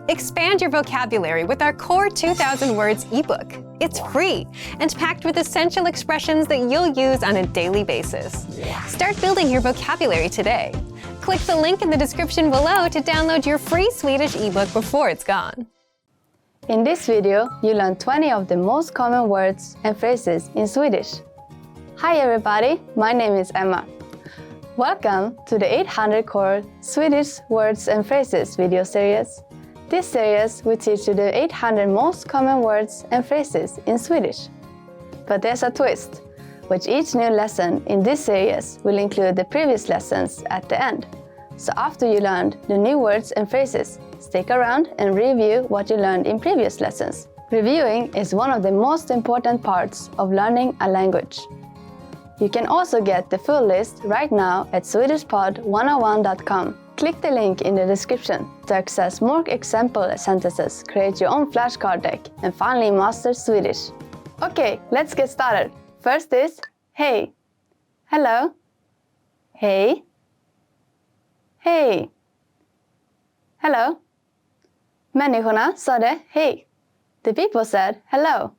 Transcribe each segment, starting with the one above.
Expand your vocabulary with our Core 2000 Words ebook. It's free and packed with essential expressions that you'll use on a daily basis. Start building your vocabulary today. Click the link in the description below to download your free Swedish ebook before it's gone. In this video, you learn 20 of the most common words and phrases in Swedish. Hi everybody, my name is Emma. Welcome to the 800 Core Swedish Words and Phrases video series. This series will teach you the 800 most common words and phrases in Swedish. But there's a twist, which each new lesson in this series will include the previous lessons at the end. So after you learned the new words and phrases, stick around and review what you learned in previous lessons. Reviewing is one of the most important parts of learning a language. You can also get the full list right now at swedishpod101.com. Click the link in the description to access more example sentences, create your own flashcard deck, and finally master Swedish. Okay, let's get started. First is hej. Hello. Hej. Hej. Hello. Människorna sa det hej. The people said hello.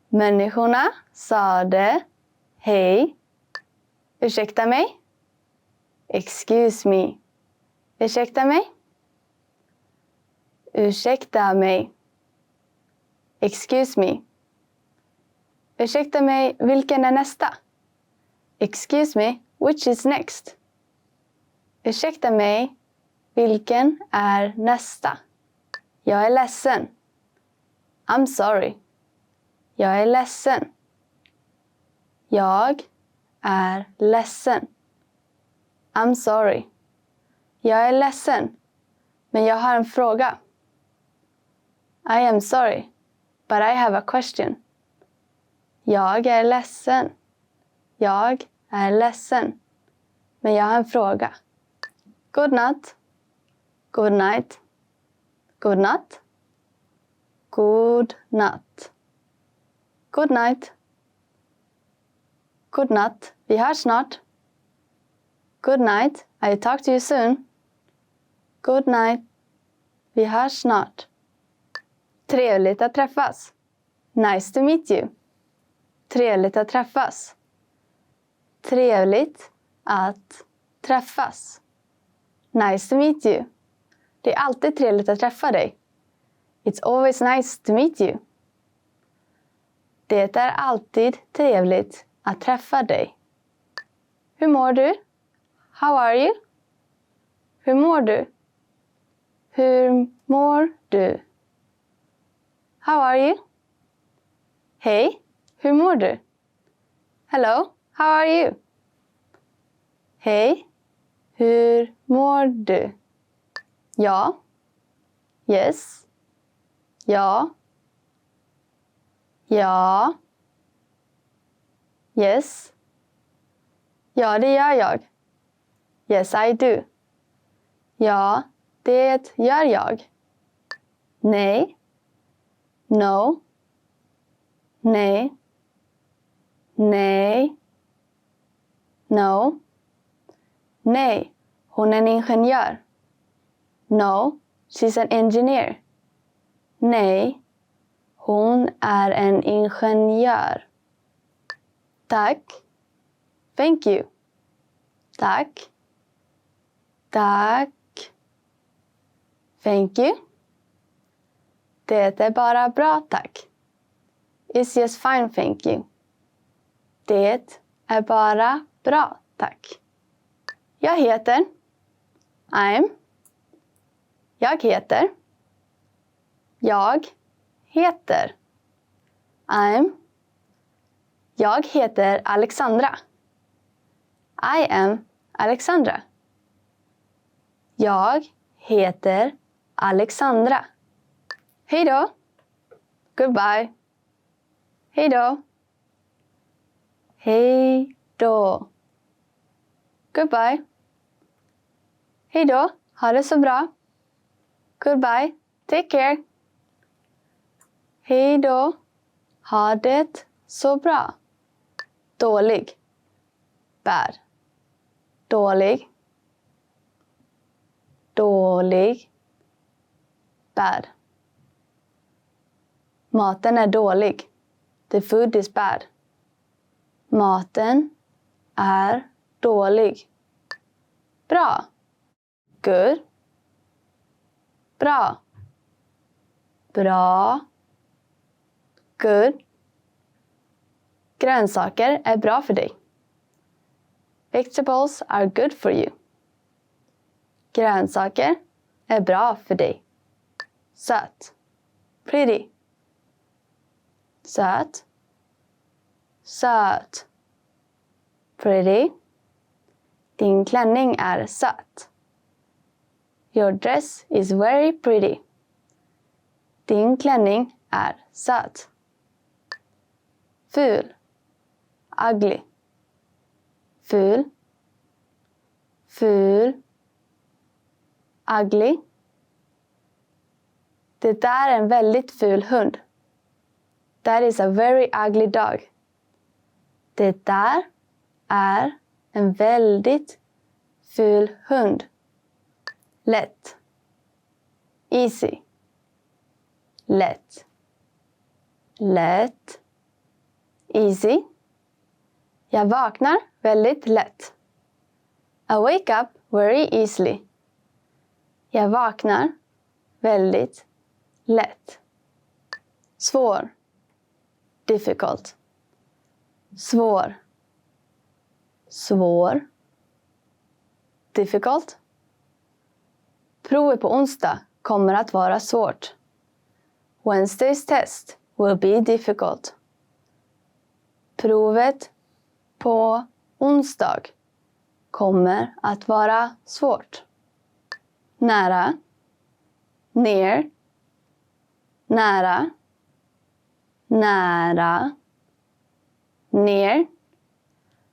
Människorna sa det hej. Ursäkta mig. Excuse me. Ursäkta mig. Ursäkta mig. Excuse me. Ursäkta mig, vilken är nästa? Excuse me, which is next? Ursäkta mig, vilken är nästa? Jag är ledsen. I'm sorry. Jag är ledsen. Jag är ledsen. I'm sorry. Jag är ledsen, men jag har en fråga. I am sorry, but I have a question. Jag är ledsen. Jag är ledsen, men jag har en fråga. Good night. Good night. Good night. Good night. Good night. Good night. Vi hörs snart. Good night. I'll talk to you soon. Good night. Vi hörs snart. Trevligt att träffas. Nice to meet you. Trevligt att träffas. Trevligt att träffas. Nice to meet you. Det är alltid trevligt att träffa dig. It's always nice to meet you. Det är alltid trevligt att träffa dig. Hur mår du? How are you? Hur mår du? Hur mår du? How are you? Hej, hur mår du? Hello, how are you? Hej, hur mår du? Ja. Yes. Ja. Ja. Yes. Ja, det gör jag. Yes, I do. Ja, det gör jag. Nej. No. Nej. Nej. No. Nej, hon är en ingenjör. No, she's an engineer. Nej, hon är en ingenjör. Tack. Thank you. Tack. Tack. Thank you. Det är bara bra, tack. It's just fine, thank you. Det är bara bra, tack. Jag heter. I'm. Jag heter. Jag heter. I'm. Jag heter Alexandra. I am Alexandra. Jag heter Alexandra. Hej då. Goodbye. Hej då. Hej då. Goodbye. Hej då. Ha det så bra. Goodbye. Take care. Hej då. Ha det så bra. Dålig. Bad. Dålig. Dålig. bad. Maten är dålig. The food is bad. Maten är dålig. Bra. Good. Bra. Bra. Good. Grönsaker är bra för dig. Vegetables are good for you. Grönsaker är bra för dig. Söt. Pretty. Söt. Söt. Pretty. Din klänning är söt. Your dress is very pretty. Din klänning är söt. Ful. Ugly. Ful. Ful. Ugly. Det där är en väldigt ful hund. That is a very ugly dog. Det där är en väldigt ful hund. Lätt. Easy. Lätt. Lätt. Easy. Jag vaknar väldigt lätt. I wake up very easily. Jag vaknar väldigt lätt. Svår. Difficult. Svår. Svår. Difficult. Provet på onsdag kommer att vara svårt. Wednesday's test will be difficult. Provet på onsdag kommer att vara svårt. Nära. Near. Nära. Nära. Near.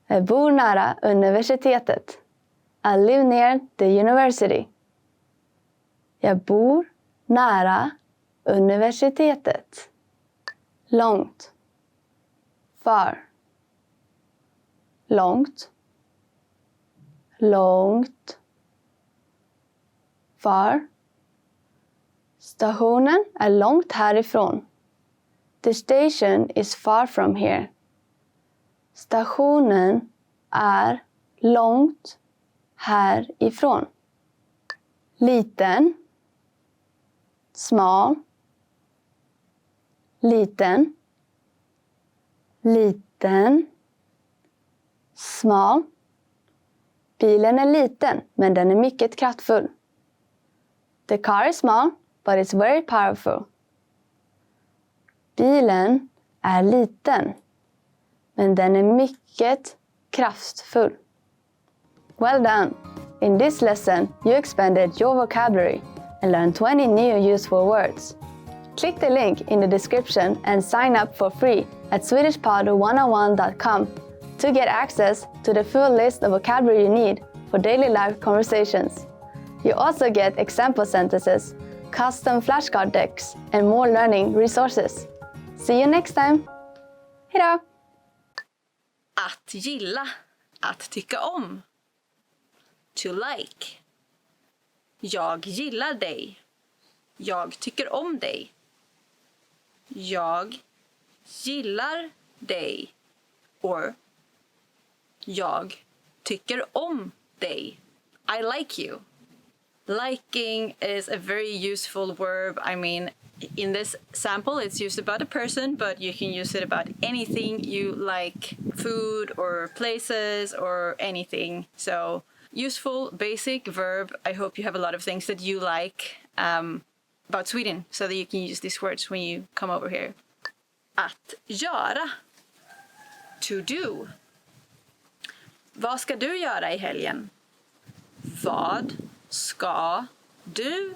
Jag bor nära universitetet. I live near the university. Jag bor nära universitetet. Långt. Far. Långt. Långt. Far. Stationen är långt härifrån. The station is far from here. Stationen är långt härifrån. Liten. Small. Liten. Liten. Small. Bilen är liten, men den är mycket kraftfull. The car is small, but it's very powerful. Bilen är liten, men den är mycket kraftfull. Well done! In this lesson, you expanded your vocabulary and learned 20 new useful words. Click the link in the description and sign up for free at swedishpod101.com to get access to the full list of vocabulary you need for daily life conversations. You also get example sentences, custom flashcard decks, and more learning resources. See you next time! Hejdå! Att gilla. Att tycka om. To like. Jag gillar dig. Jag tycker om dig. Jag gillar dig. Or jag tycker om dig. I like you. Liking is a very useful verb. I mean, in this sample, it's used about a person, but you can use it about anything you like, food or places or anything. So, useful, basic verb. I hope you have a lot of things that you like about Sweden so that you can use these words when you come over here. Att göra. To do. Vad ska du göra i helgen? Vad ska du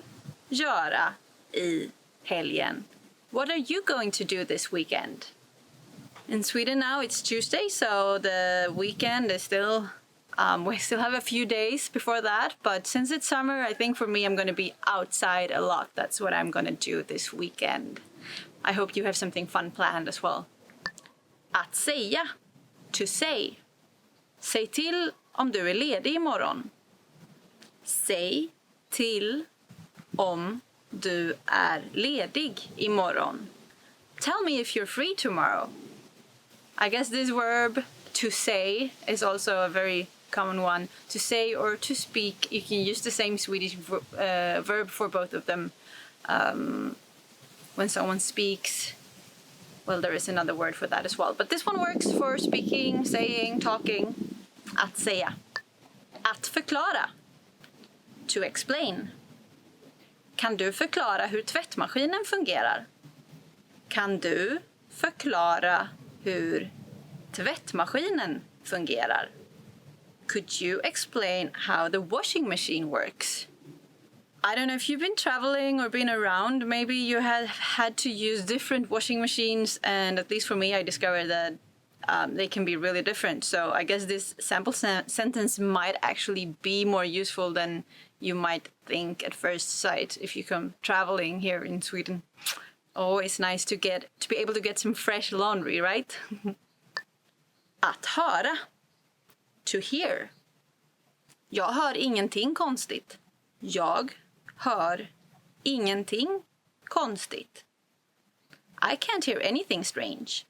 göra i helgen? What are you going to do this weekend? In Sweden now it's Tuesday, so the weekend is still we still have a few days before that, but since it's summer, I think for me I'm going to be outside a lot. That's what I'm going to do this weekend. I hope you have something fun planned as well. Att säga. To say. Säg till om du är ledig imorgon. Säg till om du är ledig imorgon. Tell me if you're free tomorrow. I guess this verb, to say, is also a very common one. To say or to speak, you can use the same Swedish verb for both of them. When someone speaks, well, there is another word for that as well. But this one works for speaking, saying, talking. Att säga. Att förklara. To explain. Kan du förklara hur tvättmaskinen fungerar? Kan du förklara hur tvättmaskinen fungerar? Could you explain how the washing machine works? I don't know if you've been traveling or been around, maybe you have had to use different washing machines, and at least for me, I discovered that they can be really different. So I guess this sample sentence might actually be more useful than you might think at first sight if you come traveling here in Sweden. Always nice to be able to get some fresh laundry, right? Att höra. To hear. Jag hör ingenting konstigt. Jag hör ingenting konstigt. I can't hear anything strange.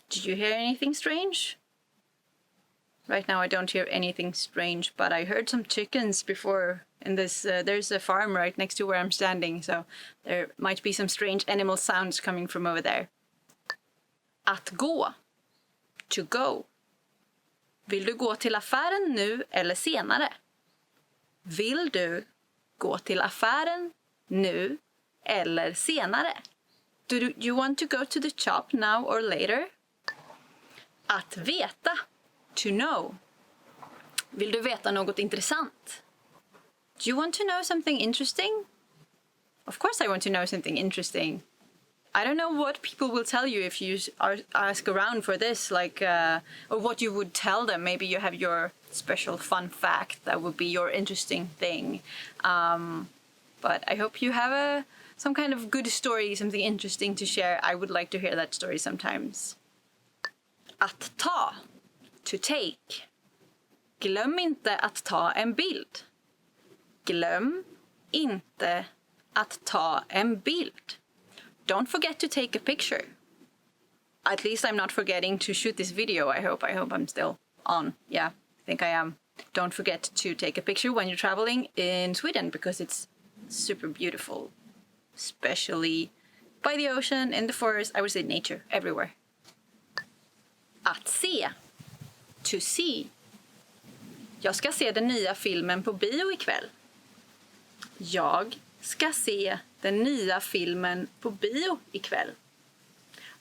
Did you hear anything strange? Right now I don't hear anything strange, but I heard some chickens before in this. There's a farm right next to where I'm standing, so there might be some strange animal sounds coming from over there. Att gå. To go. Vill du gå till affären nu eller senare? Vill du gå till affären nu eller senare? Do you want to go to the shop now or later? Att veta. To know. Vill du veta något intressant? Do you want to know something interesting? Of course I want to know something interesting. I don't know what people will tell you if you ask around for this, like, or what you would tell them. Maybe you have your special fun fact that would be your interesting thing. But I hope you have some kind of good story, something interesting to share. I would like to hear that story sometimes. Att ta. To take. Glöm inte att ta en bild. Glöm inte att ta en bild. Don't forget to take a picture. At least I'm not forgetting to shoot this video, I hope. I hope I'm still on. Yeah, I think I am. Don't forget to take a picture when you're traveling in Sweden, because it's super beautiful. Especially by the ocean, in the forest, I would say nature, everywhere. Att se. To see. Jag ska se den nya filmen på bio ikväll. Jag ska se den nya filmen på bio ikväll.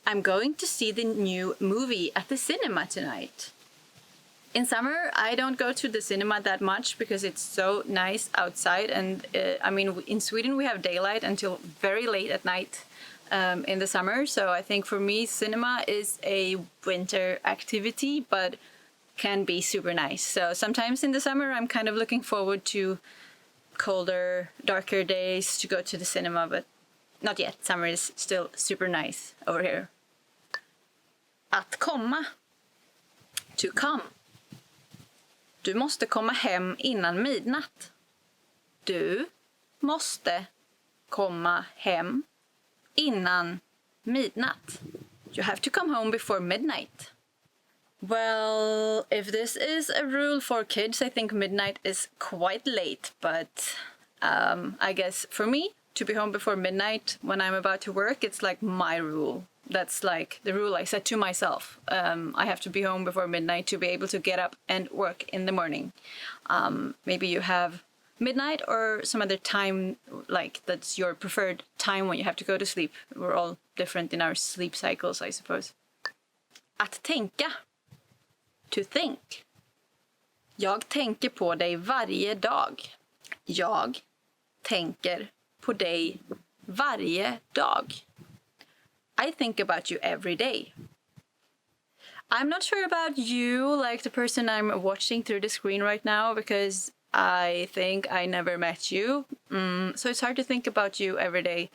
I'm going to see the new movie at the cinema tonight. In summer, I don't go to the cinema that much because it's so nice outside. And I mean, in Sweden, we have daylight until very late at night in the summer. So I think for me, cinema is a winter activity, but can be super nice. So sometimes in the summer, I'm kind of looking forward to colder, darker days to go to the cinema, but not yet. Summer is still super nice over here. Att komma. To come. Du måste komma hem innan midnatt. Du måste komma hem innan midnatt. You have to come home before midnight. Well, if this is a rule for kids, I think midnight is quite late. But I guess for me, to be home before midnight when I'm about to work, it's like my rule. That's like the rule I set to myself. I have to be home before midnight to be able to get up and work in the morning. Maybe you have midnight or some other time, like that's your preferred time when you have to go to sleep. We're all different in our sleep cycles, I suppose. Att tänka. To think. Jag tänker på dig varje dag. Jag tänker på dig varje dag. I think about you every day. I'm not sure about you, like the person I'm watching through the screen right now, because I think I never met you. So it's hard to think about you every day.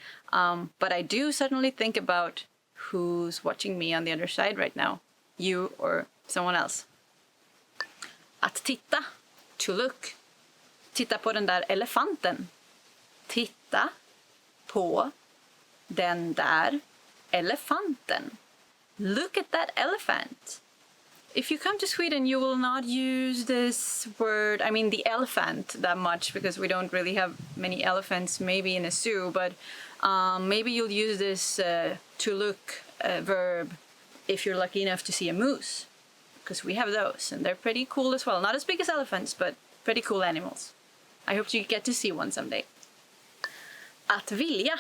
But I do certainly think about who's watching me on the other side right now. You or someone else. Att titta. To look. Titta på den där elefanten. Titta på den där elefanten. Look at that elephant. If you come to Sweden, you will not use this word, I mean the elephant, that much because we don't really have many elephants, maybe in a zoo, but maybe you'll use this to look verb if you're lucky enough to see a moose, because we have those and they're pretty cool as well. Not as big as elephants, but pretty cool animals. I hope you get to see one someday. Att vilja,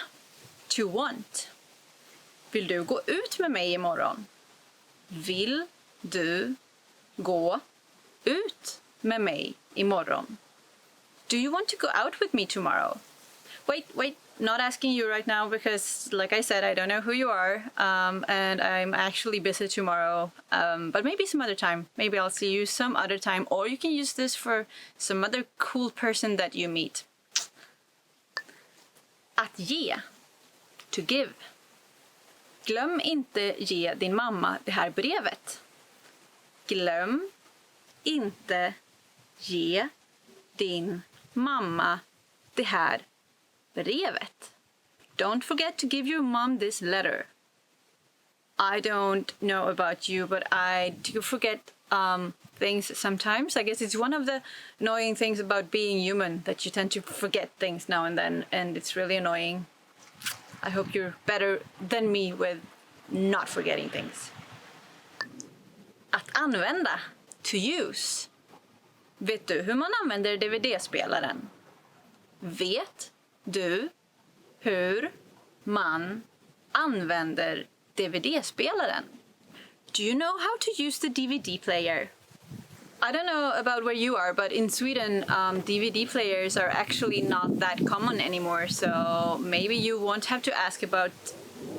to want. Vill du gå ut med mig imorgon? Vill du gå ut med mig imorgon? Do you want to go out with me tomorrow? Wait, not asking you right now because, like I said, I don't know who you are, and I'm actually busy tomorrow, but maybe some other time. Maybe I'll see you some other time, or you can use this for some other cool person that you meet. Att ge, to give. Glöm inte ge din mamma det här brevet. Glöm inte ge din mamma det här brevet. Don't forget to give your mom this letter. I don't know about you, but I do forget things sometimes. I guess it's one of the annoying things about being human, that you tend to forget things now and then, and it's really annoying. I hope you're better than me with not forgetting things. Att använda, to use. Vet du hur man använder DVD-spelaren? Vet du hur man använder DVD-spelaren? Do you know how to use the DVD player? I don't know about where you are, but in Sweden, DVD players are actually not that common anymore. So maybe you won't have to ask about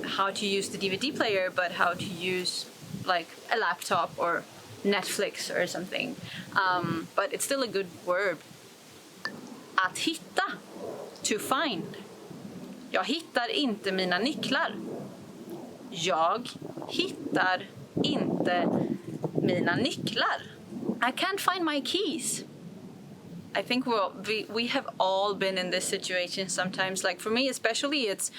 how to use the DVD player, but how to use like a laptop or Netflix or something. But it's still a good verb. Att hitta, to find. Jag hittar inte mina nycklar. Jag hittar inte mina nycklar. I can't find my keys. I think we have all been in this situation sometimes. Like for me especially, it's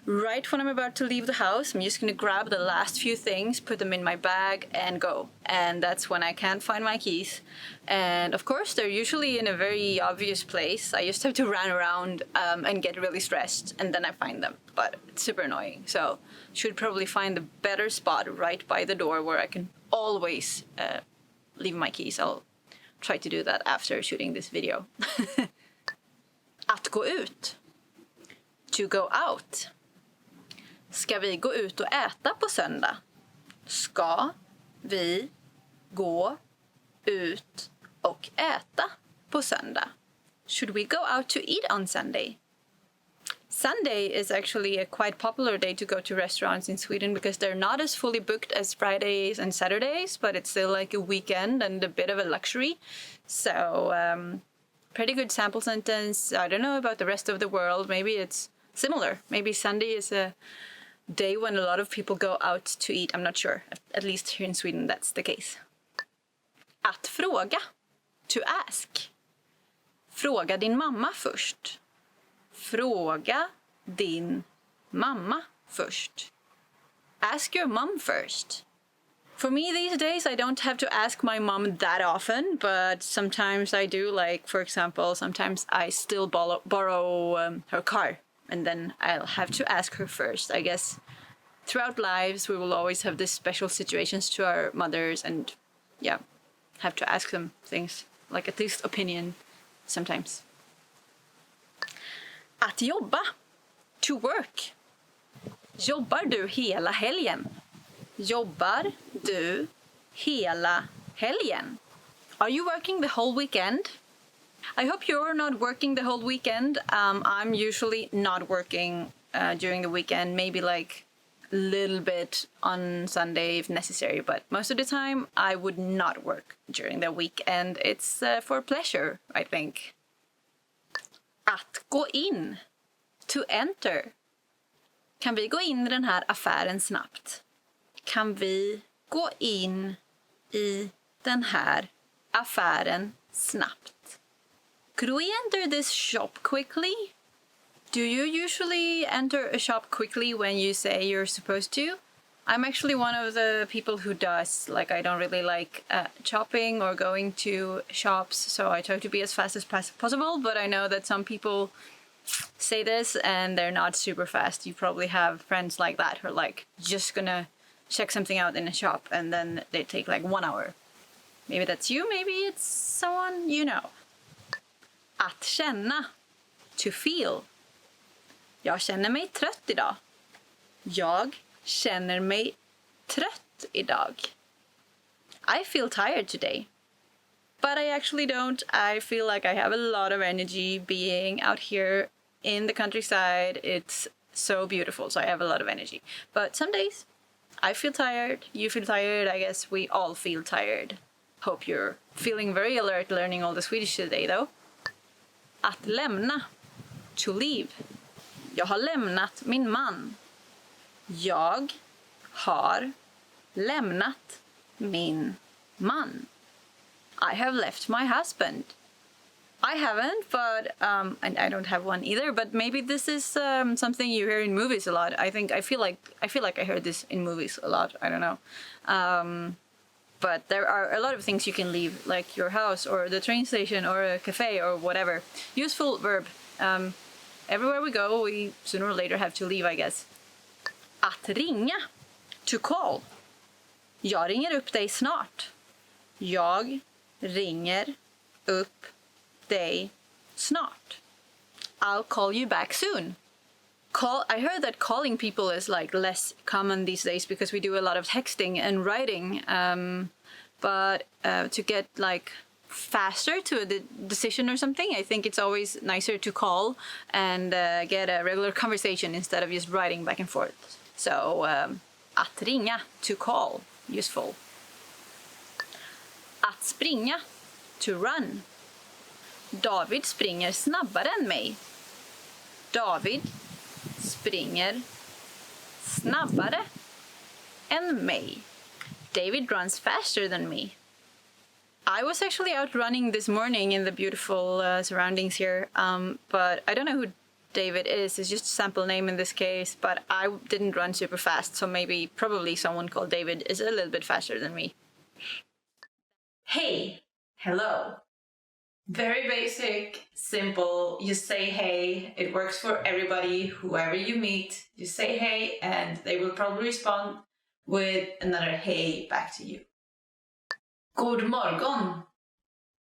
right when I'm about to leave the house. I'm just going to grab the last few things, put them in my bag and go. And that's when I can't find my keys. And of course, they're usually in a very obvious place. I just have to run around and get really stressed and then I find them. But it's super annoying. So should probably find a better spot right by the door where I can always leave my keys. I'll try to do that after shooting this video. Att gå ut. To go out. Ska vi gå ut och äta på söndag? Ska vi gå ut och äta på söndag? Should we go out to eat on Sunday? Sunday is actually a quite popular day to go to restaurants in Sweden because they're not as fully booked as Fridays and Saturdays, but it's still like a weekend and a bit of a luxury. So, pretty good sample sentence. I don't know about the rest of the world. Maybe it's similar. Maybe Sunday is a day when a lot of people go out to eat. I'm not sure. At least here in Sweden, that's the case. Att fråga. To ask. Fråga din mamma först. Fråga din mamma först. Ask your mom first. For me these days, I don't have to ask my mom that often, but sometimes I do. Like, for example, sometimes I still borrow her car, and then I'll have to ask her first. I guess throughout lives, we will always have these special situations to our mothers, and yeah, have to ask them things, like at least opinion sometimes. Att jobba. To work. Jobbar du hela helgen? Jobbar du hela helgen? Are you working the whole weekend? I hope you're not working the whole weekend. I'm usually not working during the weekend. Maybe like a little bit on Sunday if necessary. But most of the time, I would not work during the weekend. It's for pleasure, I think. Att gå in. To enter. Kan vi gå in i den här affären snabbt? Kan vi gå in i den här affären snabbt? Could we enter this shop quickly? Do you usually enter a shop quickly when you say you're supposed to? I'm actually one of the people who does. Like, I don't really like shopping or going to shops, so I try to be as fast as possible, but I know that some people say this and they're not super fast. You probably have friends like that who are like just gonna check something out in a shop and then they take like 1 hour. Maybe that's you, maybe it's someone you know. Att känna. To feel. Jag känner mig trött idag. Jag känner mig trött idag. I feel tired today. But I actually don't. I feel like I have a lot of energy being out here in the countryside. It's so beautiful, so I have a lot of energy. But some days I feel tired, you feel tired, I guess we all feel tired. Hope you're feeling very alert learning all the Swedish today though. Att lämna. To leave. Jag har lämnat min man. Jag har lämnat min man. I have left my husband. I haven't, but and I don't have one either. But maybe this is something you hear in movies a lot. I feel like I heard this in movies a lot. I don't know. But there are a lot of things you can leave, like your house or the train station or a cafe or whatever. Useful verb. Everywhere we go, we sooner or later have to leave, I guess. Att ringa. To call. Jag ringer upp dig snart. Jag ringer upp dig snart. I'll call you back soon. I heard that calling people is like less common these days because we do a lot of texting and writing. But to get like faster to a decision or something, I think it's always nicer to call and get a regular conversation instead of just writing back and forth. So att ringa, to call, useful. Att springa, to run. David springer snabbare än mig. David springer snabbare än mig. David runs faster than me. I was actually out running this morning in the beautiful surroundings here, but I don't know who David is. It's just a sample name in this case, but I didn't run super fast, so probably someone called David is a little bit faster than me. Hey, hello. Very basic, simple. You say hey. It works for everybody, whoever you meet. You say hey, and they will probably respond with another hey back to you. God morgon.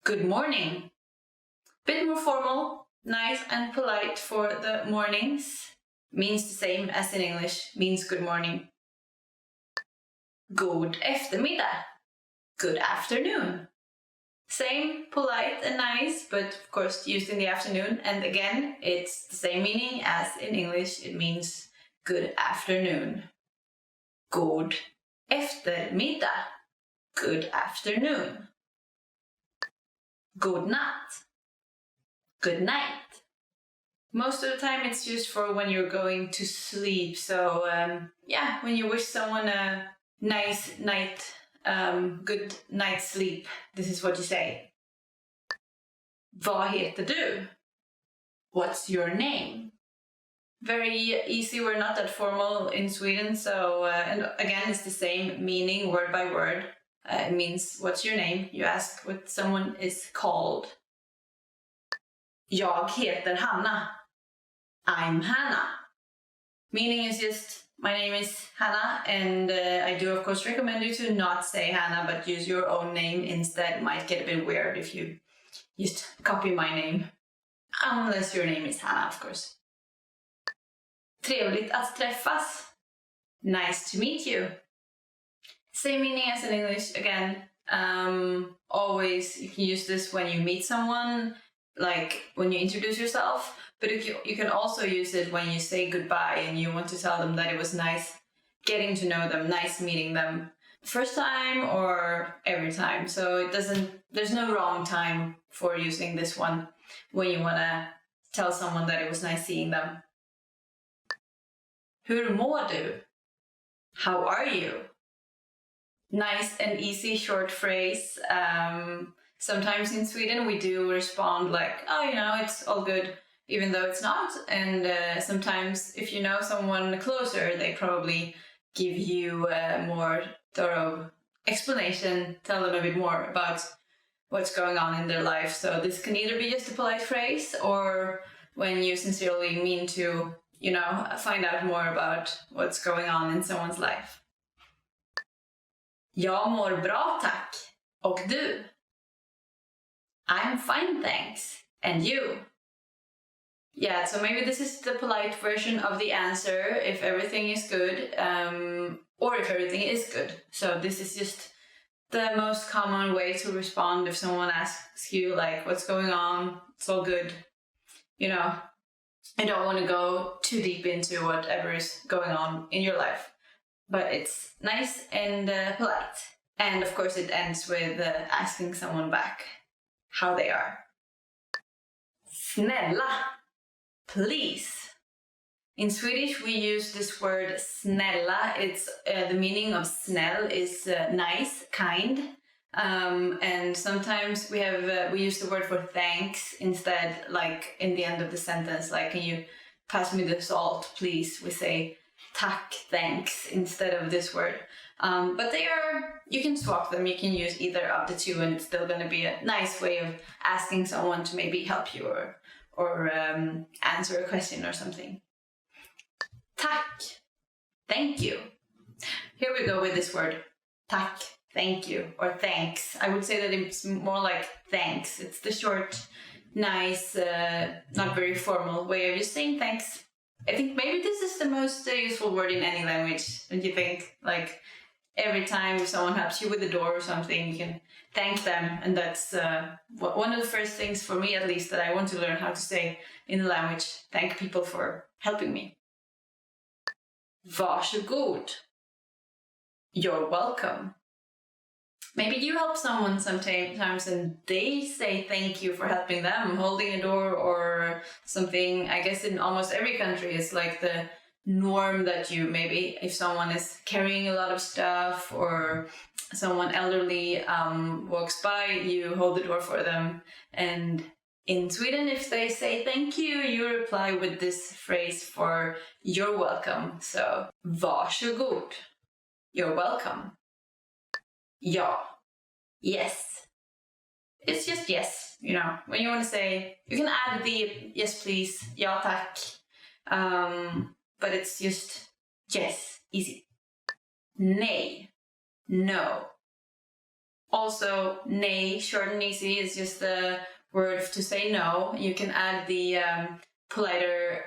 Good morning. Bit more formal, nice and polite for the mornings. Means the same as in English, means good morning. God eftermiddag. Good afternoon. Same, polite and nice, but of course used in the afternoon. And again, it's the same meaning as in English. It means good afternoon. God eftermiddag. Good afternoon. God natt. Good night. Most of the time it's used for when you're going to sleep. So yeah, when you wish someone a nice night, good night's sleep, this is what you say. Vad heter du? What's your name? Very easy, we're not that formal in Sweden, so and again it's the same meaning word by word. It means what's your name? You ask what someone is called. Jag heter Hanna. I'm Hannah. Meaning is just my name is Hannah, and I do of course recommend you to not say Hannah but use your own name instead. It might get a bit weird if you just copy my name. Unless your name is Hannah, of course. Trevligt att träffas. Nice to meet you. Same meaning as in English again. Always you can use this when you meet someone, like when you introduce yourself, but you can also use it when you say goodbye and you want to tell them that it was nice getting to know them, nice meeting them first time or every time. So there's no wrong time for using this one when you want to tell someone that it was nice seeing them. Hur mår du? How are you? Nice and easy short phrase. Sometimes in Sweden we do respond like, oh, it's all good. even though it's not. And sometimes if you know someone closer, they probably give you a more thorough explanation, tell them a bit more about what's going on in their life. So this can either be just a polite phrase, or when you sincerely mean to, find out more about what's going on in someone's life. Jag mår bra tack. Och du? I'm fine thanks. And you? Yeah, so maybe this is the polite version of the answer if everything is good, or if everything is good. So this is just the most common way to respond if someone asks you, like, what's going on? It's all good. I don't want to go too deep into whatever is going on in your life, but it's nice and polite. And of course it ends with asking someone back how they are. Snälla, please. In Swedish we use this word snälla. It's the meaning of snäll is nice, kind. And sometimes we use the word for thanks instead, like in the end of the sentence, like, can you pass me the salt, please? We say tack, thanks, instead of this word. But you can swap them, you can use either of the two, and it's still going to be a nice way of asking someone to maybe help you or answer a question or something. Tack, thank you. Here we go with this word, tack. Thank you, or thanks. I would say that it's more like thanks. It's the short, nice, not very formal way of just saying thanks. I think maybe this is the most useful word in any language, don't you think? Like, every time if someone helps you with the door or something, you can thank them. And that's one of the first things, for me at least, that I want to learn how to say in the language. Thank people for helping me. Varsågod. You're welcome. Maybe you help someone sometimes and they say thank you for helping them, holding a door or something. I guess in almost every country it's like the norm that you, maybe if someone is carrying a lot of stuff or someone elderly walks by, you hold the door for them. And in Sweden, if they say thank you, you reply with this phrase for you're welcome. So, varsågod. You're welcome. Ja. Yes. It's just yes, when you want to say, you can add the yes please, ja tack, but it's just yes, easy. Nej, no. Also, nej, short and easy, is just the word to say no. You can add the politer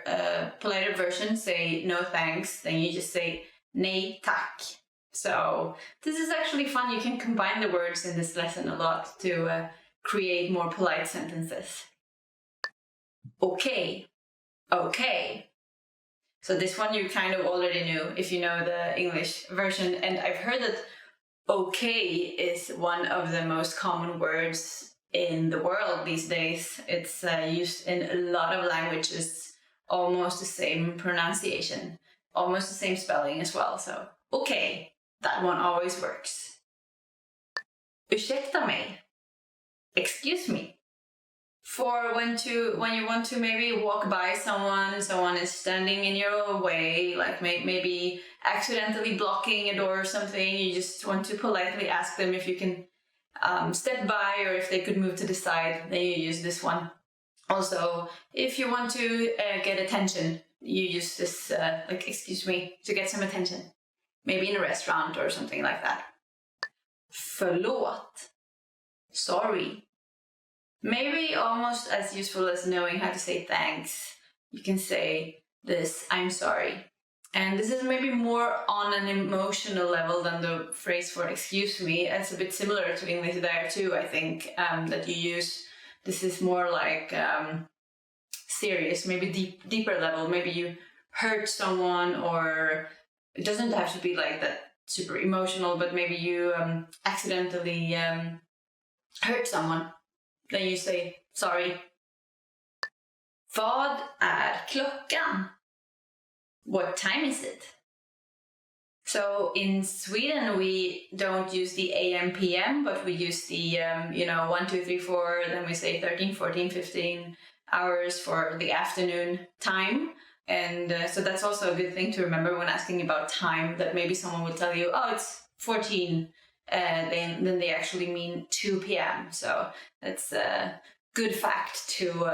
version, say no thanks, then you just say nej tack. So this is actually fun. You can combine the words in this lesson a lot to create more polite sentences. Okay. Okay. So this one you kind of already knew if you know the English version. And I've heard that okay is one of the most common words in the world these days. It's used in a lot of languages, almost the same pronunciation, almost the same spelling as well. So, okay. That one always works. Ursäkta mig. Excuse me. For when you want to maybe walk by someone is standing in your way, like maybe accidentally blocking a door or something, you just want to politely ask them if you can step by or if they could move to the side, then you use this one. Also, if you want to get attention, you use this, like, excuse me, to get some attention. Maybe in a restaurant or something like that. Förlåt. Sorry. Maybe almost as useful as knowing how to say thanks. You can say this, I'm sorry. And this is maybe more on an emotional level than the phrase for excuse me. It's a bit similar to English there too, I think, that you use. This is more like serious, maybe deeper level. Maybe you hurt someone, or it doesn't have to be like that super emotional, but maybe you accidentally hurt someone. Then you say sorry. Vad är klockan? What time is it? So in Sweden we don't use the AM PM, but we use the 1, 2, 3, 4. Then we say 13, 14, 15. hours for the afternoon time. And so that's also a good thing to remember when asking about time, that maybe someone will tell you, oh, it's 14, then they actually mean 2 p.m. So that's a good fact to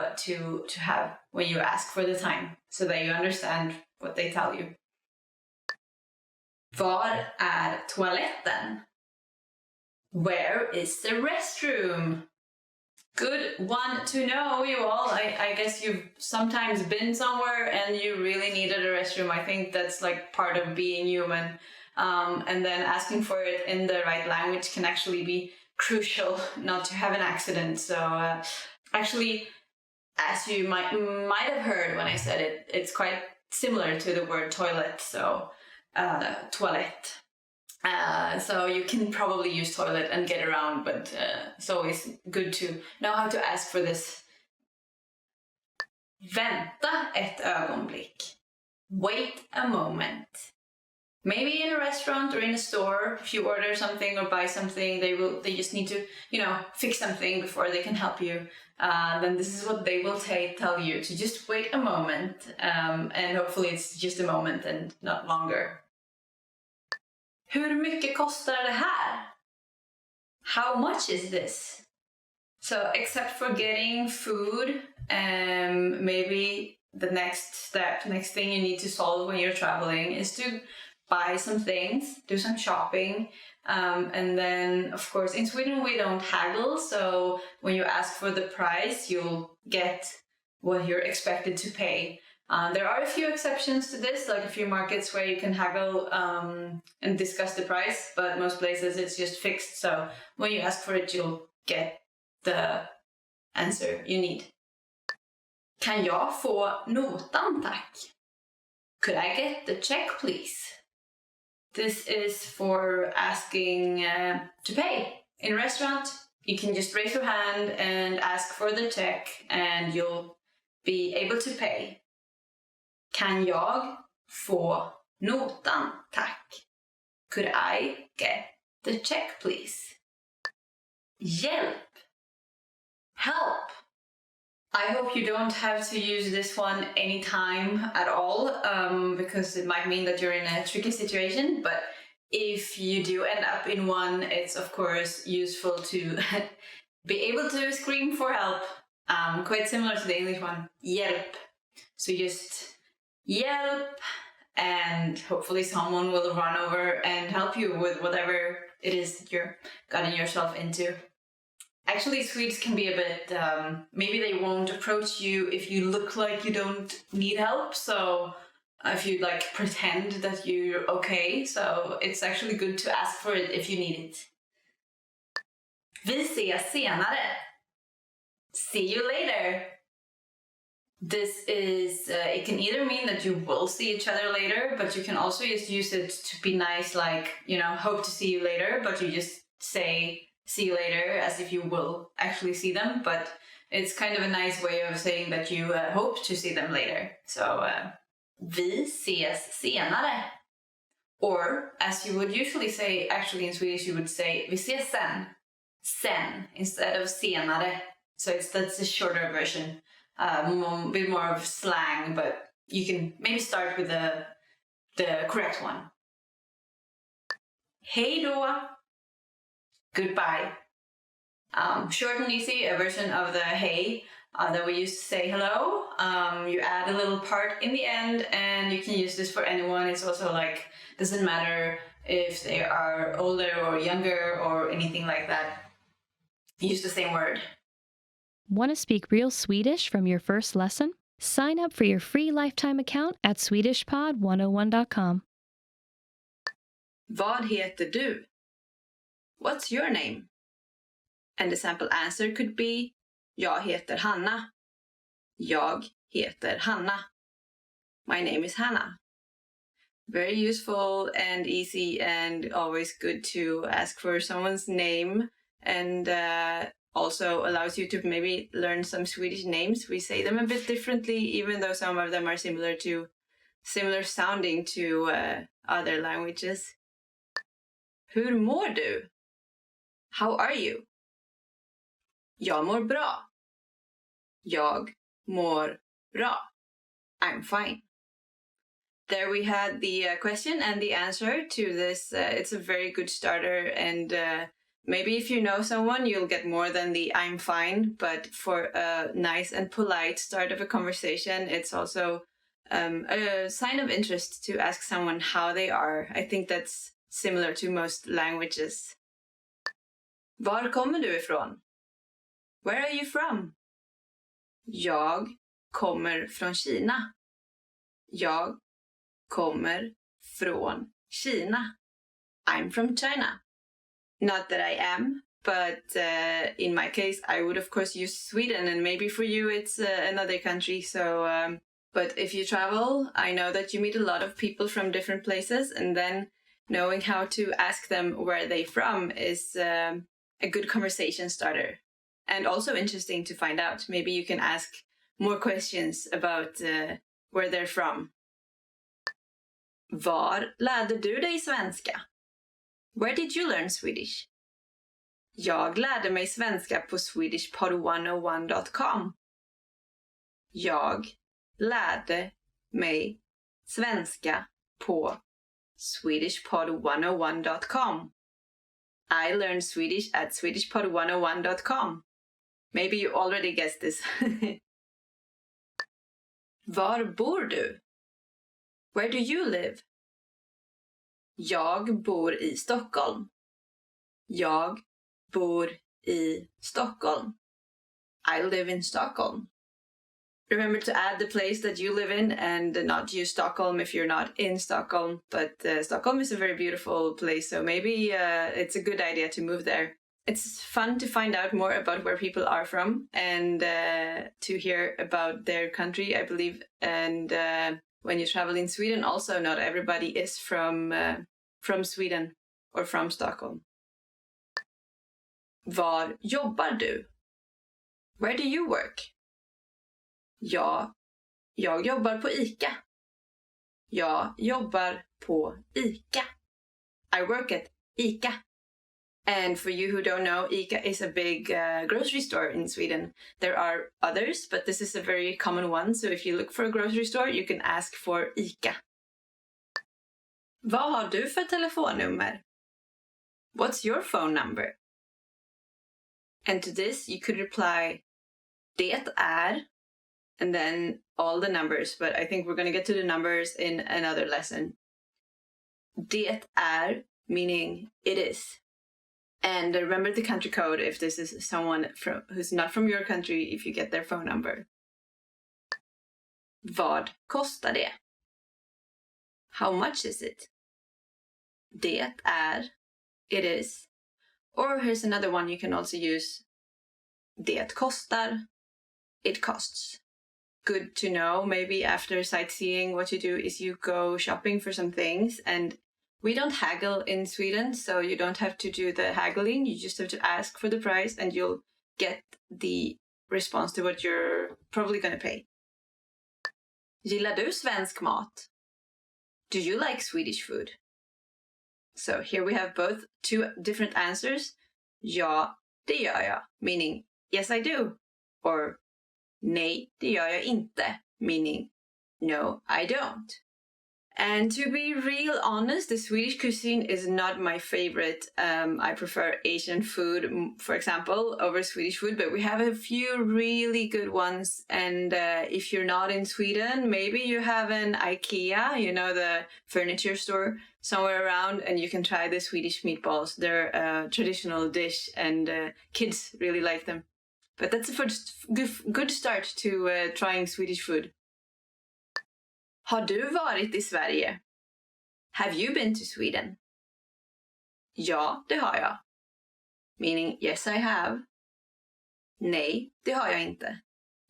have when you ask for the time, so that you understand what they tell you. Var är toaletten? Where is the restroom? Good one to know, you all. I guess you've sometimes been somewhere and you really needed a restroom. I think that's like part of being human. And then asking for it in the right language can actually be crucial not to have an accident. So actually, as you might have heard when I said it, it's quite similar to the word toilet. So toilet. So you can probably use toilet and get around, but it's always good to know how to ask for this. Vänta ett ögonblick. Wait a moment. Maybe in a restaurant or in a store, if you order something or buy something, they just need to, fix something before they can help you. Then this is what they will tell you, to just wait a moment, and hopefully it's just a moment and not longer. Hur mycket kostar det här? How much is this? So except for getting food, maybe the next thing you need to solve when you're traveling is to buy some things, do some shopping, and then of course in Sweden we don't haggle, so when you ask for the price you'll get what you're expected to pay. There are a few exceptions to this, like a few markets where you can haggle and discuss the price, but most places it's just fixed, so when you ask for it you'll get the answer you need. Kan jag få notan tack? Could I get the check please? This is for asking to pay. In a restaurant, you can just raise your hand and ask for the check and you'll be able to pay. Kan jag få notan tack? Could I get the check please? Hjälp. Help. I hope you don't have to use this one anytime at all, because it might mean that you're in a tricky situation, but if you do end up in one, it's of course useful to be able to scream for help. Quite similar to the English one, hjälp. So just hjälp, and hopefully someone will run over and help you with whatever it is you're getting yourself into. Actually, Swedes can be a bit, maybe they won't approach you if you look like you don't need help, so if you like pretend that you're okay, so it's actually good to ask for it if you need it. Vi ses senare. See you later. This is, it can either mean that you will see each other later, but you can also just use it to be nice, like, hope to see you later, but you just say see you later as if you will actually see them, but it's kind of a nice way of saying that you hope to see them later. So, vi ses senare. Or, as you would usually say, actually in Swedish you would say vi ses sen. Sen, instead of senare. So that's a shorter version. A bit more of slang, but you can maybe start with the correct one. Hej då. Goodbye. Short and easy, a version of the hey that we used to say hello. You add a little part in the end, and you can use this for anyone. It's also like, doesn't matter if they are older or younger or anything like that. Use the same word. Want to speak real Swedish from your first lesson? Sign up for your free lifetime account at swedishpod101.com. Vad heter du? What's your name? And the sample answer could be Jag heter Hanna. Jag heter Hanna. My name is Hannah. Very useful and easy, and always good to ask for someone's name, and also allows you to maybe learn some Swedish names. We say them a bit differently, even though some of them are similar sounding to other languages. Hur mår du? How are you? Jag mår bra. Jag mår bra. I'm fine. There we had the question and the answer to this. It's a very good starter, and maybe if you know someone, you'll get more than the I'm fine, but for a nice and polite start of a conversation, it's also a sign of interest to ask someone how they are. I think that's similar to most languages. Var kommer du ifrån? Where are you from? Jag kommer från Kina. Jag kommer från Kina. I'm from China. Not that I am, but in my case, I would of course use Sweden, and maybe for you it's another country. So, but if you travel, I know that you meet a lot of people from different places, and then knowing how to ask them where they're from is a good conversation starter. And also interesting to find out. Maybe you can ask more questions about where they're from. Var lärde du dig svenska? Where did you learn Swedish? Jag lärde mig svenska på swedishpod101.com. Jag lärde mig svenska på swedishpod101.com. I learned Swedish at swedishpod101.com. Maybe you already guessed this. Var bor du? Where do you live? Jag bor i Stockholm. Jag bor i Stockholm. I live in Stockholm. Remember to add the place that you live in and not use Stockholm if you're not in Stockholm. But Stockholm is a very beautiful place, so maybe it's a good idea to move there. It's fun to find out more about where people are from and to hear about their country, I believe. And when you travel in Sweden, also not everybody is from Sweden or from Stockholm. Var jobbar du? Where do you work? Ja, jag jobbar på ICA. Jag jobbar på ICA. I work at ICA. And for you who don't know, ICA is a big grocery store in Sweden. There are others, but this is a very common one. So if you look for a grocery store, you can ask for ICA. Vad har du för telefonnummer? What's your phone number? And to this, you could reply, det är, and then all the numbers. But I think we're going to get to the numbers in another lesson. Det är, meaning it is. And remember the country code if this is someone who's not from your country, if you get their phone number. Vad kostar det? How much is it? Det är, it is. Or here's another one you can also use. Det kostar, it costs. Good to know. Maybe after sightseeing, what you do is you go shopping for some things, and we don't haggle in Sweden, so you don't have to do the haggling. You just have to ask for the price and you'll get the response to what you're probably going to pay. Gillar du svensk mat? Do you like Swedish food? So here we have both two different answers. Ja, det gör jag, meaning yes I do. Or nej, det gör jag inte, meaning no, I don't. And to be real honest, the Swedish cuisine is not my favorite. I prefer Asian food, for example, over Swedish food, but we have a few really good ones. And if you're not in Sweden, maybe you have an IKEA, you know, the furniture store somewhere around, and you can try the Swedish meatballs. They're a traditional dish, and kids really like them. But that's a first good start to trying Swedish food. Har du varit i Sverige? Have you been to Sweden? Ja, det har jag. Meaning, yes I have. Nej, det har jag inte.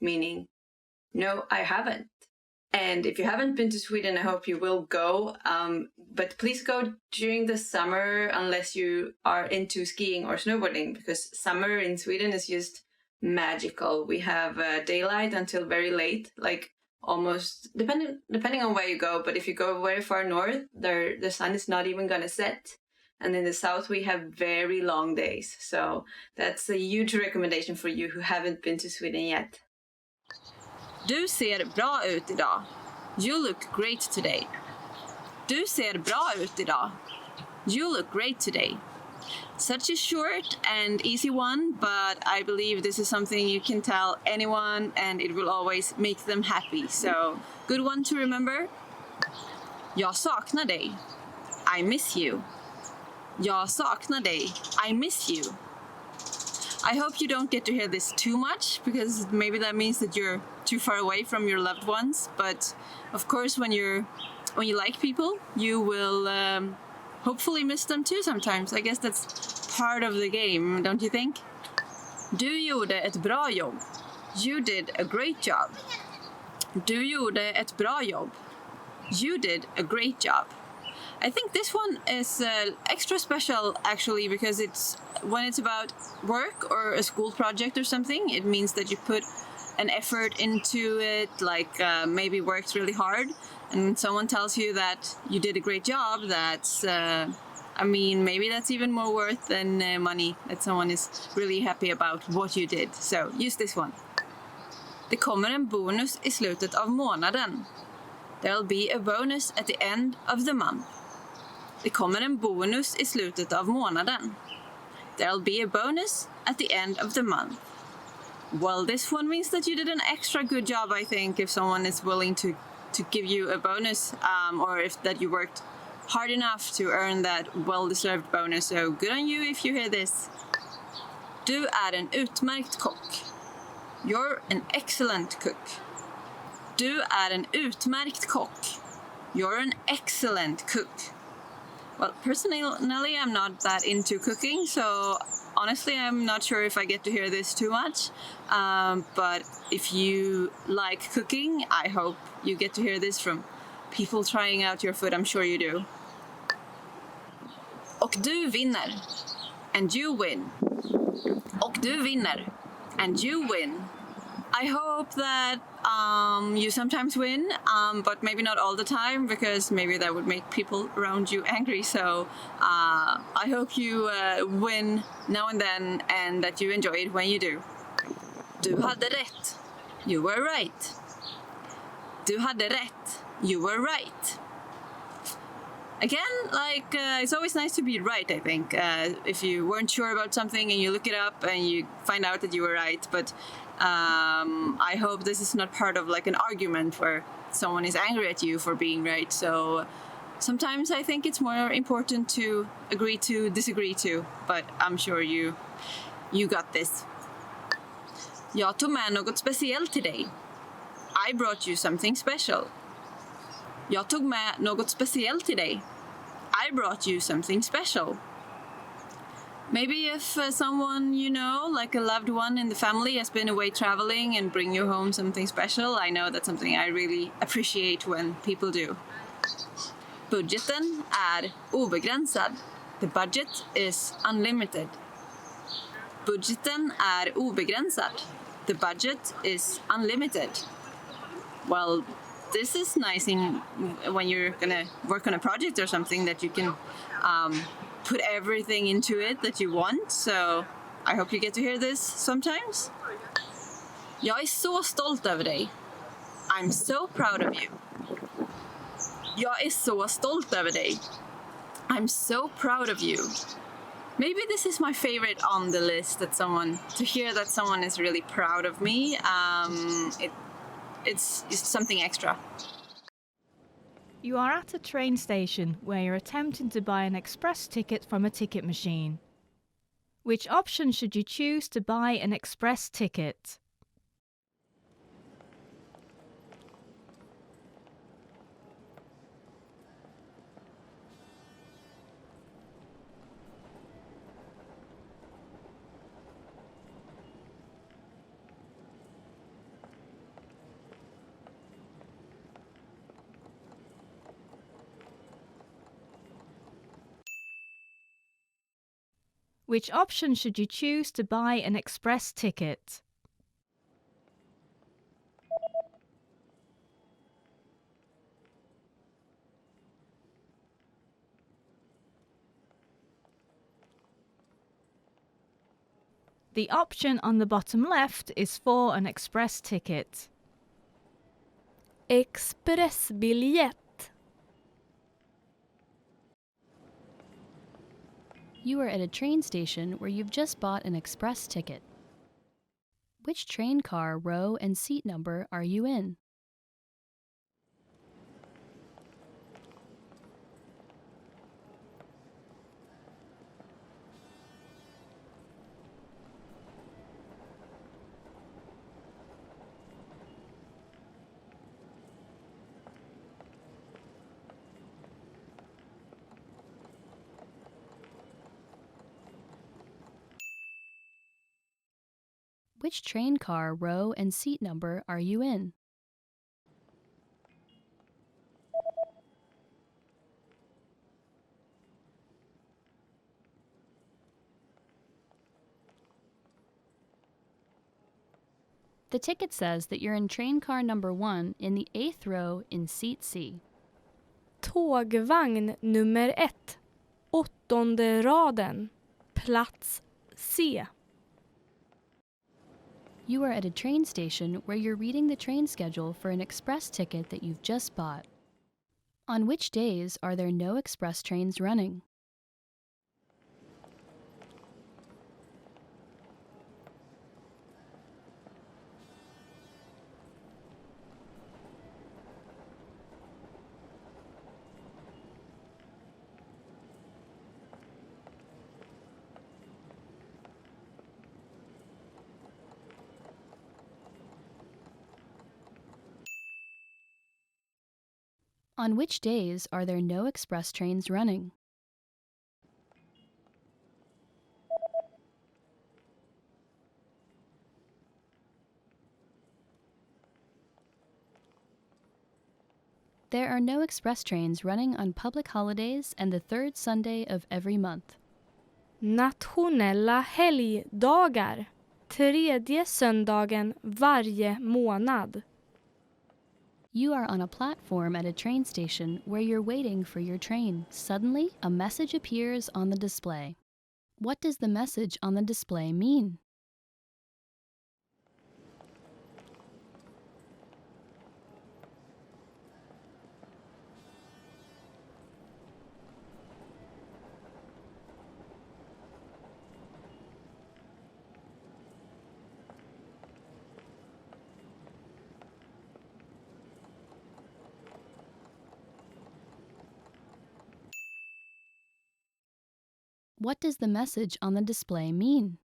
Meaning, no, I haven't. And if you haven't been to Sweden, I hope you will go. But please go during the summer unless you are into skiing or snowboarding, because summer in Sweden is just magical. We have daylight until very late, like almost depending on where you go. But if you go very far north, the sun is not even gonna set. And in the south, we have very long days. So that's a huge recommendation for you who haven't been to Sweden yet. Du ser bra ut idag. You look great today. Du ser bra ut idag. You look great today. Such a short and easy one, but I believe this is something you can tell anyone and it will always make them happy. So, good one to remember. Jag saknar dig. I miss you. Jag saknar dig. I miss you. I hope you don't get to hear this too much, because maybe that means that you're too far away from your loved ones. But of course, when you like people, you will hopefully miss them too sometimes. I guess that's part of the game, don't you think? Du gjorde ett bra jobb. You did a great job. Du gjorde ett bra jobb. You did a great job. I think this one is extra special actually, because it's when it's about work or a school project or something, it means that you put an effort into it, like maybe worked really hard, and when someone tells you that you did a great job, that's maybe that's even more worth than money, that someone is really happy about what you did. So use this one. Det kommer en bonus i slutet av månaden. There'll be a bonus at the end of the month. Det kommer en bonus i slutet av månaden. There'll be a bonus at the end of the month. Well, this one means that you did an extra good job, I think, if someone is willing to give you a bonus, or if that you worked hard enough to earn that well-deserved bonus. So good on you if you hear this. Du är en utmärkt kock. You're an excellent cook. Du är en utmärkt kock. You're an excellent cook. Well, personally, I'm not that into cooking, so honestly, I'm not sure if I get to hear this too much. But if you like cooking, I hope you get to hear this from people trying out your food. I'm sure you do. Och du vinner. And you win. Och du vinner. And you win. I hope that you sometimes win, but maybe not all the time, because maybe that would make people around you angry. So I hope you win now and then, and that you enjoy it when you do. Du hade rätt. You were right. Du hade rätt. You were right. Again, it's always nice to be right, I think. If you weren't sure about something and you look it up and you find out that you were right. But I hope this is not part of an argument where someone is angry at you for being right. So sometimes I think it's more important to agree to disagree to. But I'm sure you got this. Jag tog med något speciellt till dig. I brought you something special. Jag tog med något speciellt till dig. I brought you something special. Maybe if someone you know, like a loved one in the family, has been away traveling and bring you home something special, I know that's something I really appreciate when people do. Budgeten är obegränsad. The budget is unlimited. Budgeten är obegränsad. The budget is unlimited. Well, this is nice when you're gonna work on a project or something, that you can put everything into it that you want. So I hope you get to hear this sometimes. Jag är så stolt över dig. I'm so proud of you. Jag är så stolt över dig. I'm so proud of you. Maybe this is my favorite on the list, to hear that someone is really proud of me. It's something extra. You are at a train station where you're attempting to buy an express ticket from a ticket machine. Which option should you choose to buy an express ticket? Which option should you choose to buy an express ticket? The option on the bottom left is for an express ticket. expressbiljett. You are at a train station where you've just bought an express ticket. Which train car, row, and seat number are you in? Which train car, row, and seat number are you in? The ticket says that you're in train car number 1 in the 8th row in seat C. Tågvagn nummer 1, 8:e raden, plats C. You are at a train station where you're reading the train schedule for an express ticket that you've just bought. On which days are there no express trains running? On which days are there no express trains running? There are no express trains running on public holidays and the third Sunday of every month. Nationella helgdagar, tredje söndagen varje månad. You are on a platform at a train station where you're waiting for your train. Suddenly, a message appears on the display. What does the message on the display mean? What does the message on the display mean?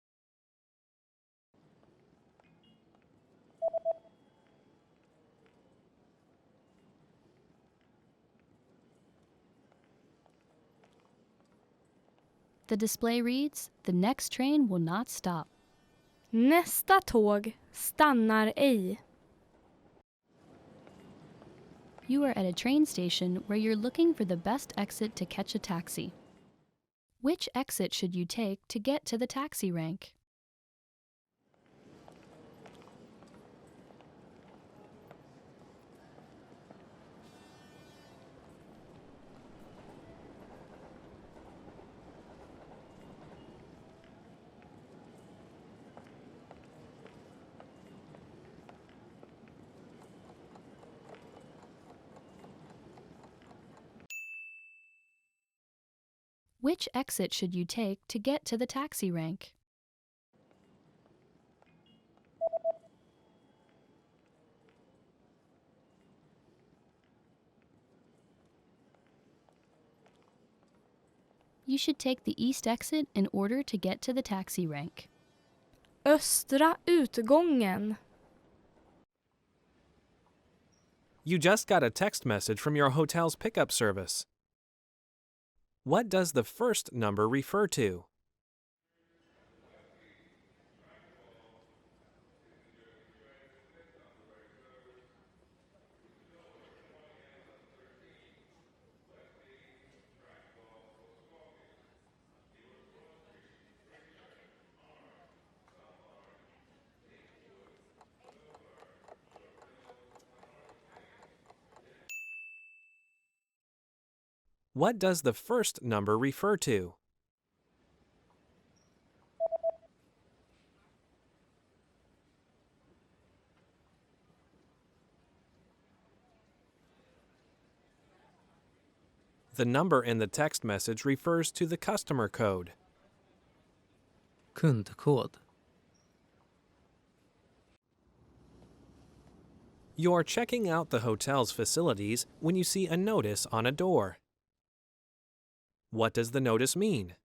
The display reads, "The next train will not stop." Nästa tåg stannar ej. You are at a train station where you're looking for the best exit to catch a taxi. Which exit should you take to get to the taxi rank? Which exit should you take to get to the taxi rank? You should take the east exit in order to get to the taxi rank. Östra utgången. You just got a text message from your hotel's pickup service. What does the first number refer to? What does the first number refer to? The number in the text message refers to the customer code. Kundkod. You're checking out the hotel's facilities when you see a notice on a door. What does the notice mean?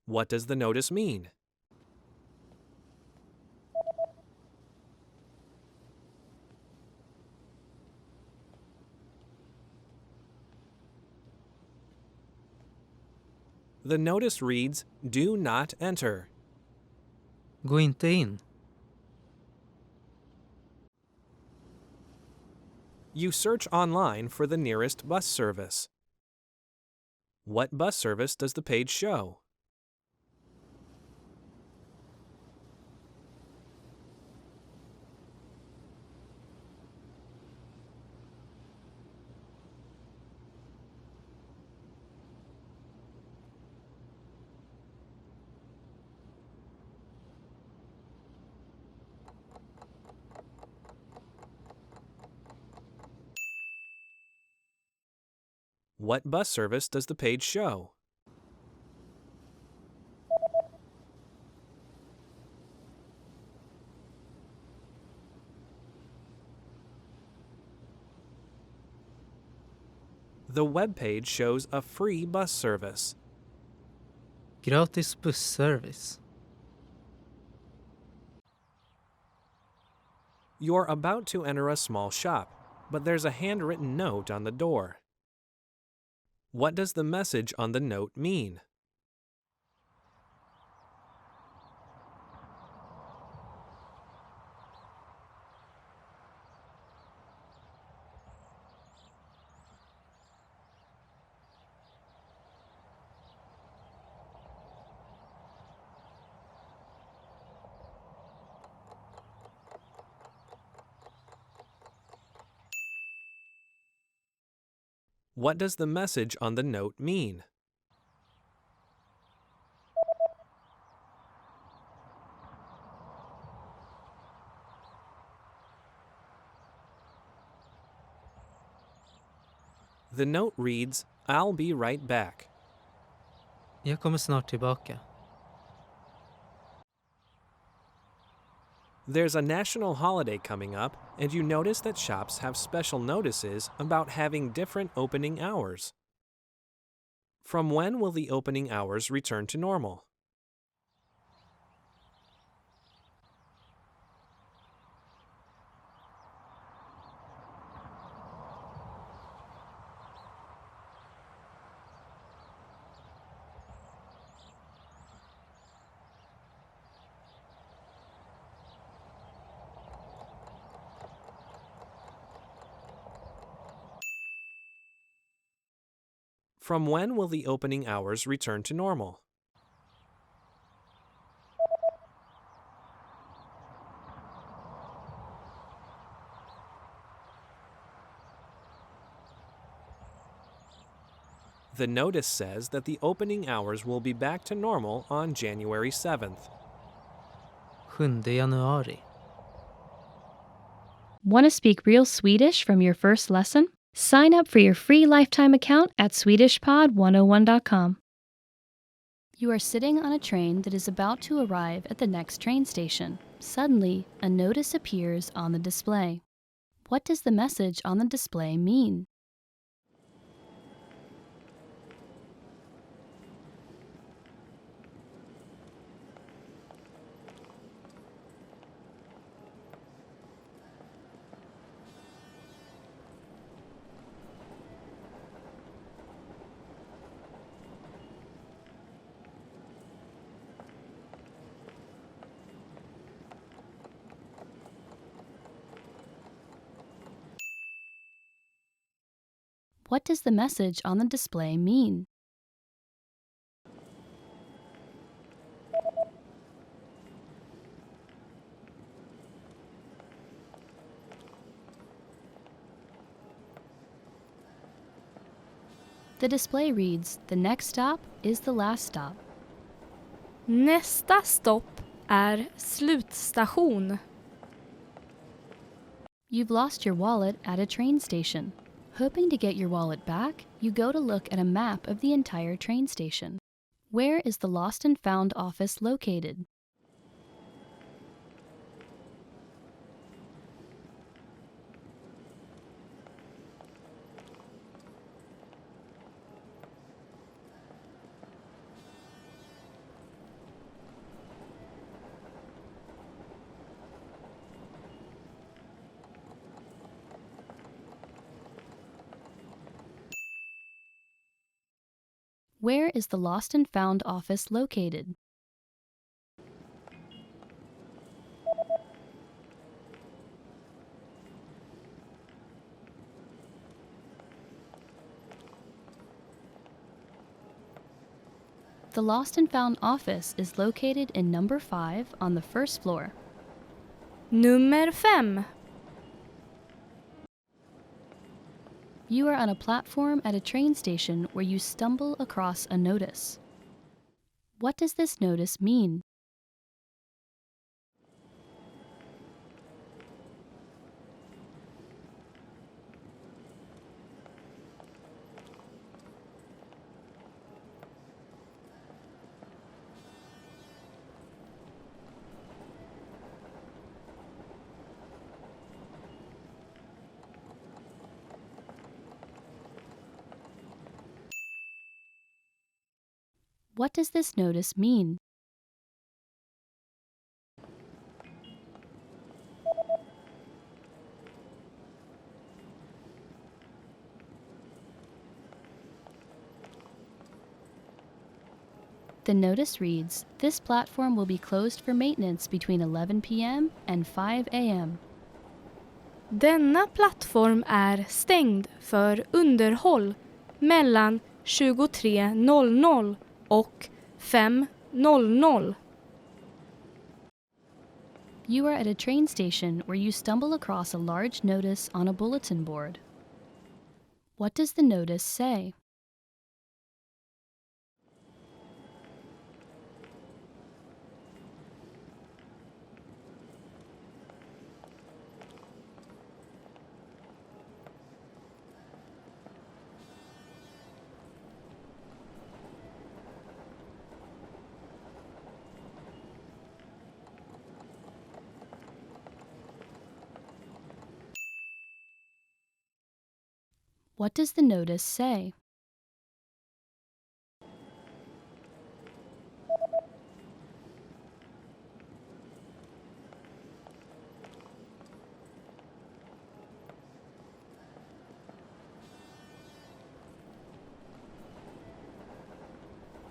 What does the notice mean? The notice reads, "Do not enter." Gå inte in. You search online for the nearest bus service. What bus service does the page show? What bus service does the page show? The web page shows a free bus service. Gratis busservice. You're about to enter a small shop, but there's a handwritten note on the door. What does the message on the note mean? What does the message on the note mean? The note reads, "I'll be right back." Jag kommer snart tillbaka. There's a national holiday coming up, and you notice that shops have special notices about having different opening hours. From when will the opening hours return to normal? From when will the opening hours return to normal? The notice says that the opening hours will be back to normal on January 7th. 7 januari. Want to speak real Swedish from your first lesson? Sign up for your free lifetime account at SwedishPod101.com. You are sitting on a train that is about to arrive at the next train station. Suddenly, a notice appears on the display. What does the message on the display mean? What does the message on the display mean? The display reads, "The next stop is the last stop." Nästa stopp är slutstation. You've lost your wallet at a train station. Hoping to get your wallet back, you go to look at a map of the entire train station. Where is the Lost and Found office located? Where is the Lost and Found office located? The Lost and Found office is located in number 5 on the first floor. Nummer 5. You are on a platform at a train station where you stumble across a notice. What does this notice mean? What does this notice mean? The notice reads, "This platform will be closed for maintenance between 11 p.m. and 5 a.m. Denna plattform är stängd för underhåll mellan 23:00 och 5:00. You are at a train station where you stumble across a large notice on a bulletin board. What does the notice say? What does the notice say?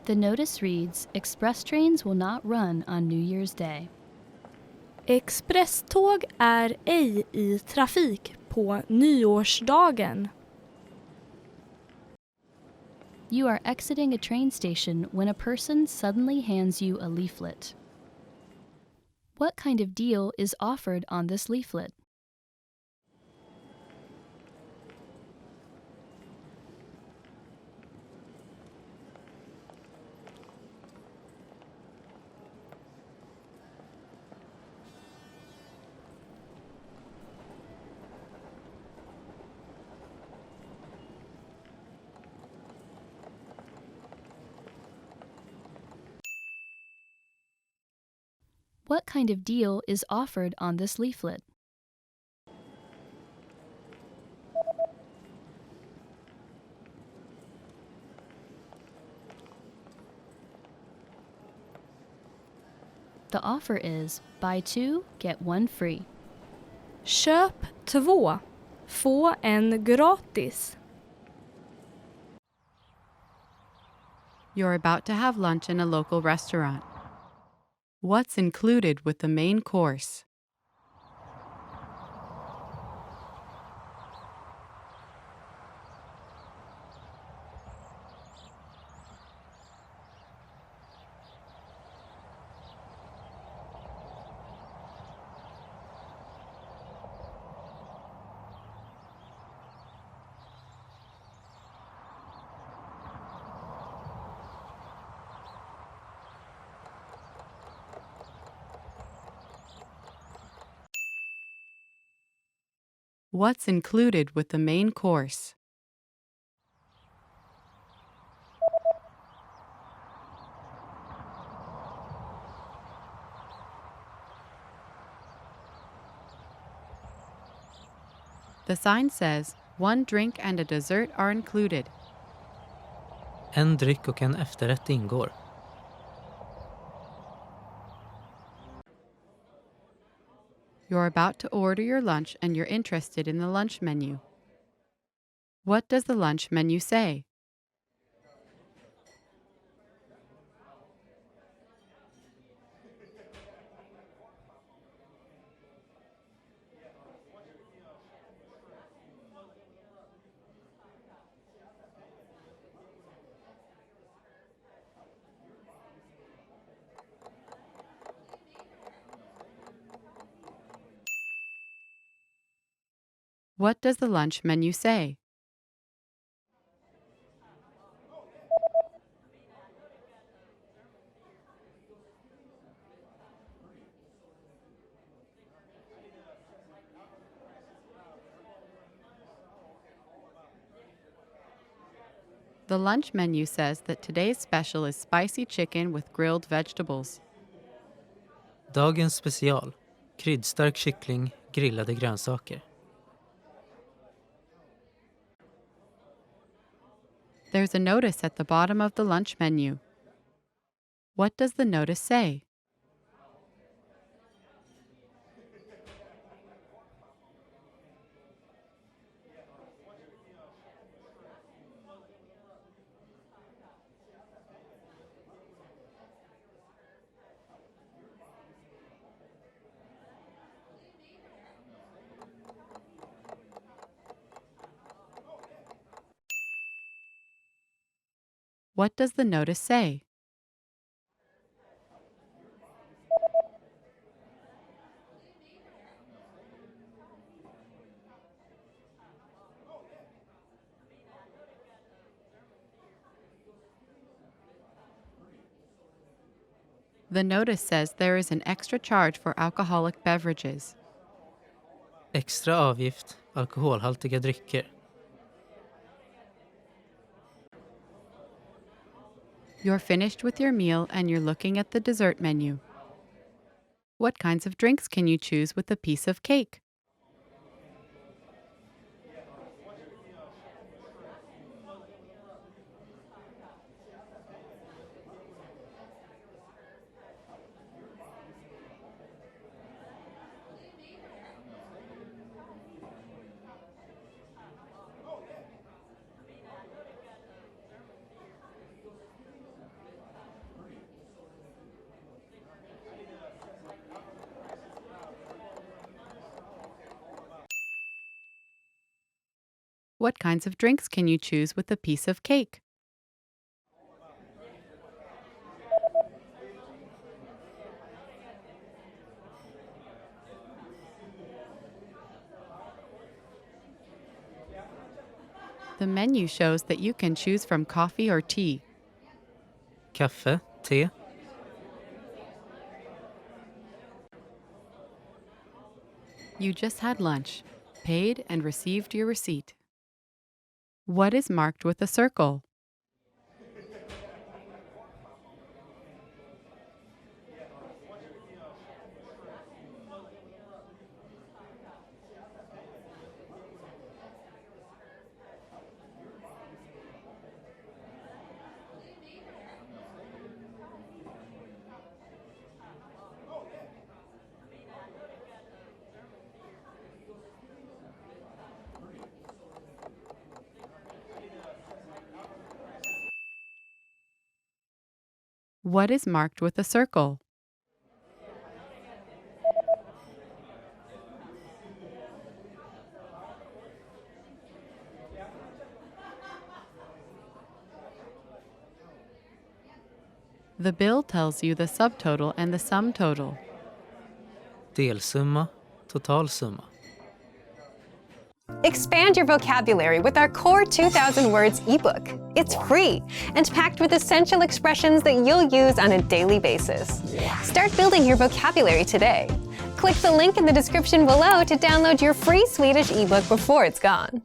The notice reads, "Express trains will not run on New Year's Day." Expresståg är ej i trafik på nyårsdagen. You are exiting a train station when a person suddenly hands you a leaflet. What kind of deal is offered on this leaflet? What kind of deal is offered on this leaflet? The offer is buy 2, get 1 free. Köp 2, få en gratis. You're about to have lunch in a local restaurant. What's included with the main course? What's included with the main course? The sign says, 1 drink and a dessert are included. En dryck och en efterrätt ingår. You're about to order your lunch and you're interested in the lunch menu. What does the lunch menu say? What does the lunch menu say? The lunch menu says that today's special is spicy chicken with grilled vegetables. Dagens special. Kryddstark kyckling, grillade grönsaker. There's a notice at the bottom of the lunch menu. What does the notice say? What does the notice say? The notice says there is an extra charge for alcoholic beverages. Extra avgift, alkoholhaltiga drycker. You're finished with your meal and you're looking at the dessert menu. What kinds of drinks can you choose with a piece of cake? What kinds of drinks can you choose with a piece of cake? The menu shows that you can choose from coffee or tea. Kaffe, te. You just had lunch, paid and received your receipt. What is marked with a circle? What is marked with a circle? The bill tells you the subtotal and the sum total. Delsumma, totalsumma. Expand your vocabulary with our Core 2000 Words ebook. It's free and packed with essential expressions that you'll use on a daily basis. Start building your vocabulary today. Click the link in the description below to download your free Swedish ebook before it's gone.